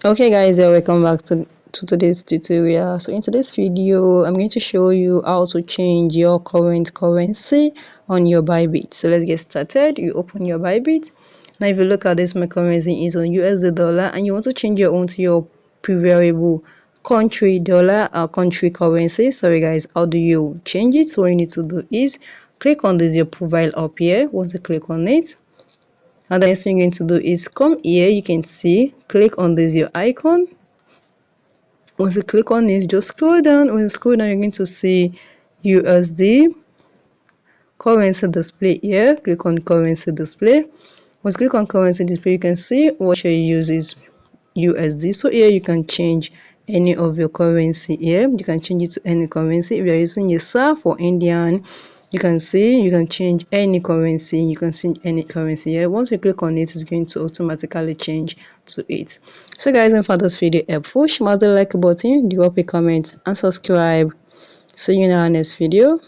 Okay guys, welcome back to today's tutorial. So in today's video I'm going to show you how to change your current currency on your Bybit. So let's get started. You open your Bybit. Now if you look at this, my currency is on USD dollar and you want to change your own to your preferable country dollar or country currency. Sorry guys, how do you change it? So what you need to do is click on this your profile up here. Once you click on it, and the next thing you're going to do is come here. You can see, click on this your icon. Once you click on it, just scroll down. When you scroll down, you're going to see USD currency display here. Click on currency display. Once you click on currency display, you can see what you use is USD. So here you can change any of your currency here. You can change it to any currency. If you're using your SAF or Indian, you can see you can change any currency. You can see any currency here. Once you click on it, it's going to automatically change to it. So guys, if this video helpful, smash the like button, drop a comment and subscribe. See you in our next video.